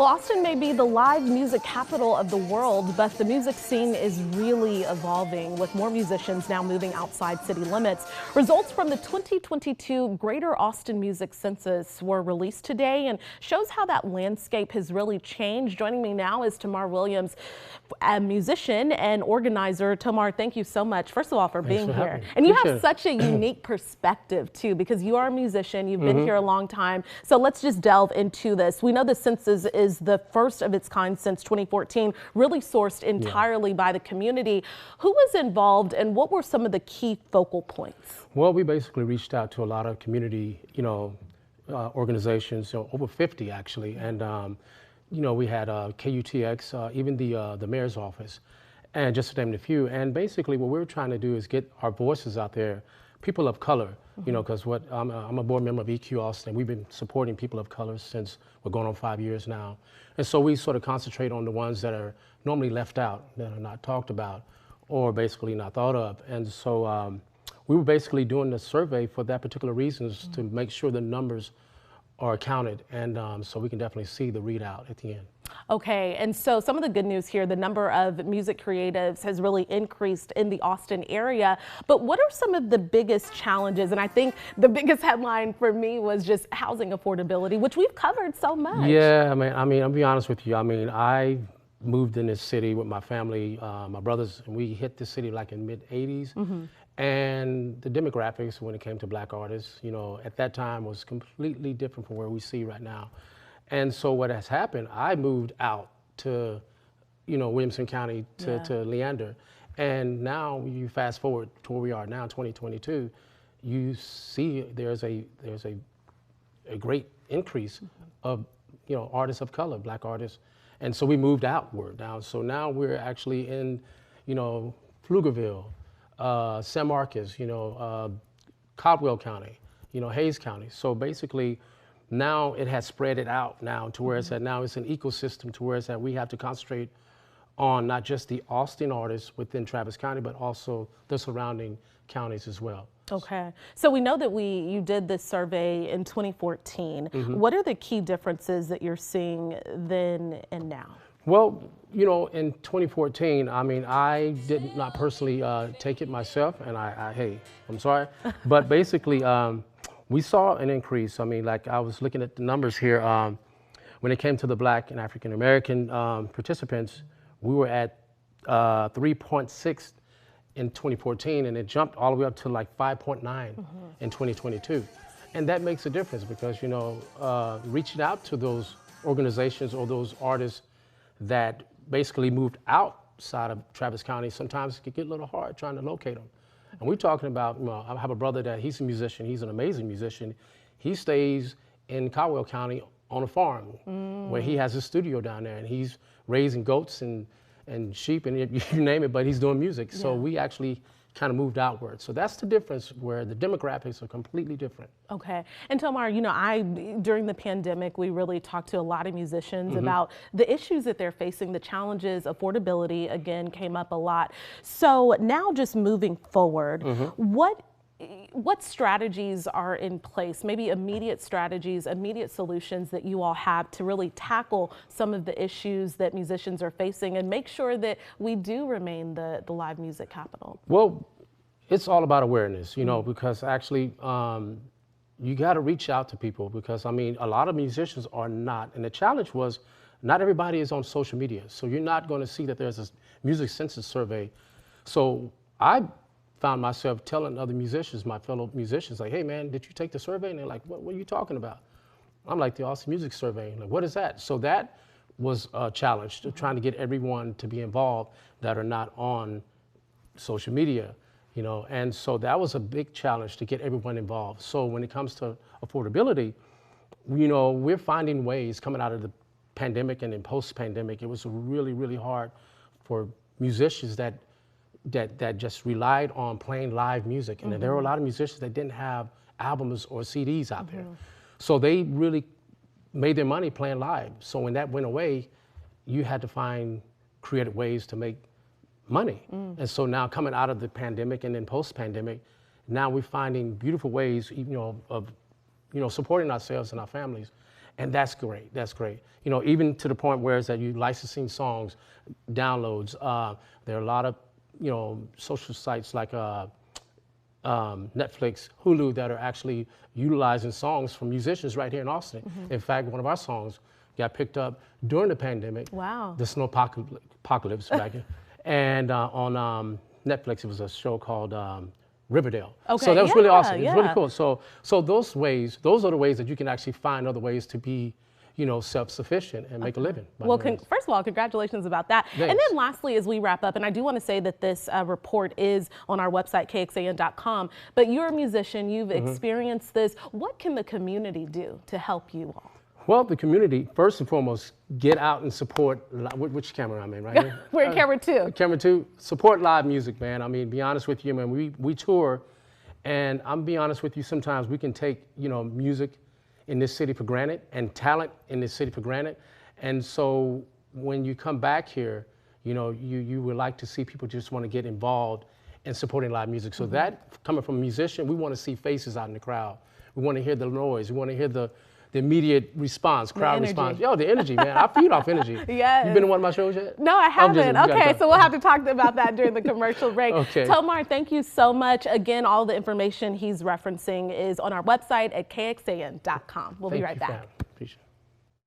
Well, Austin may be the live music capital of the world, but the music scene is really evolving, with more musicians now moving outside city limits. Results from the 2022 Greater Austin Music Census were released today and shows how that landscape has really changed. Joining me now is Tamar Williams, a musician and organizer. Tamar, thank you so much, first of all, for being here. And you have such a unique perspective, too, because you are a musician. You've been here a long time. So let's just delve into this. We know the census is the first of its kind since 2014, really sourced entirely by the community. Who was involved and what were some of the key focal points? Well, we basically reached out to a lot of community, organizations, over 50 actually, and we had KUTX, even the mayor's office, and just to name a few. And basically, what we were trying to do is get our voices out there, people of color. Because I'm a board member of EQ Austin. We've been supporting people of color since we're going on 5 years now. And so we sort of concentrate on the ones that are normally left out, that are not talked about, or basically not thought of. And so we were basically doing the survey for that particular reasons to make sure the numbers are counted. And so we can definitely see the readout at the end. Okay, and so some of the good news here, the number of music creatives has really increased in the Austin area. But what are some of the biggest challenges? And I think the biggest headline for me was just housing affordability, which we've covered so much. Yeah, I mean, I'll be honest with you. I mean, I moved in this city with my family, my brothers, and we hit the city like in mid-'80s. And the demographics when it came to black artists, at that time was completely different from where we see right now. And so what has happened, I moved out to, Williamson County to Leander. And now you fast forward to where we are now, 2022, you see there's a great increase of, artists of color, black artists. And so we moved outward now. So now we're actually in, Pflugerville, San Marcos, Caldwell County, Hayes County. So basically, now it has spread it out now to where it's at now it's an ecosystem to where it's at we have to concentrate on not just the Austin artists within Travis County, but also the surrounding counties as well. Okay, so we know that you did this survey in 2014. What are the key differences that you're seeing then and now? Well, in 2014, I mean, I did not personally take it myself, and hey, I'm sorry, but basically, we saw an increase. I mean, like I was looking at the numbers here. When it came to the Black and African American participants, we were at 3.6 in 2014, and it jumped all the way up to like 5.9 in 2022. And that makes a difference because, reaching out to those organizations or those artists that basically moved outside of Travis County, sometimes it can get a little hard trying to locate them. And we're talking about, I have a brother that he's a musician, he's an amazing musician. He stays in Caldwell County on a farm where he has a studio down there and he's raising goats and sheep and you name it, but he's doing music. So we actually kind of moved outward. So that's the difference where the demographics are completely different. Okay. And Tamar, during the pandemic, we really talked to a lot of musicians about the issues that they're facing, the challenges, affordability, again, came up a lot. So now just moving forward, what strategies are in place, maybe immediate strategies, immediate solutions that you all have to really tackle some of the issues that musicians are facing and make sure that we do remain the live music capital? Well, it's all about awareness, because actually you got to reach out to people because, I mean, a lot of musicians are not. And the challenge was not everybody is on social media. So you're not going to see that there's a music census survey. So I found myself telling other musicians, my fellow musicians, like, hey man, did you take the survey? And they're like, what are you talking about? I'm like, the Austin Music Survey. Like, what is that? So that was a challenge, to trying to get everyone to be involved that are not on social media, and so that was a big challenge to get everyone involved. So when it comes to affordability, we're finding ways coming out of the pandemic and then post-pandemic, it was really, really hard for musicians that just relied on playing live music. And there were a lot of musicians that didn't have albums or CDs out there. So they really made their money playing live. So when that went away, you had to find creative ways to make money. And so now coming out of the pandemic and then post-pandemic, now we're finding beautiful ways, of supporting ourselves and our families. And that's great. That's great. You know, even to the point where it's that you licensing songs, downloads. There are a lot of, you know, social sites like Netflix, Hulu that are actually utilizing songs from musicians right here in Austin. In fact, one of our songs got picked up during the pandemic. Wow. The snow apocalypse back in. And on Netflix, it was a show called Riverdale. Okay, so that was really awesome. yeah. It's really cool. So those are the ways that you can actually find other ways to be, you know, self-sufficient and make a living. Well, first of all, congratulations about that. Thanks. And then lastly, as we wrap up, and I do want to say that this report is on our website, kxan.com, but you're a musician, you've experienced this. What can the community do to help you all? Well, the community, first and foremost, get out and support, which camera I'm in right here? We're in camera 2. Camera 2, support live music, man. I mean, be honest with you, man, we tour, and I'm be honest with you, sometimes we can take, you know, music in this city for granted and talent in this city for granted. And so when you come back here, you know, you would like to see people just want to get involved in supporting live music. So that, coming from a musician, we want to see faces out in the crowd. We want to hear the noise. We want to hear the immediate response, crowd response. Yo, the energy, man. I feed off energy. Yes. You been to one of my shows yet? No, I haven't. Okay, so we'll have to talk about that during the commercial break. Okay. Tomar, thank you so much. Again, all the information he's referencing is on our website at kxan.com. We'll be right back. Appreciate it.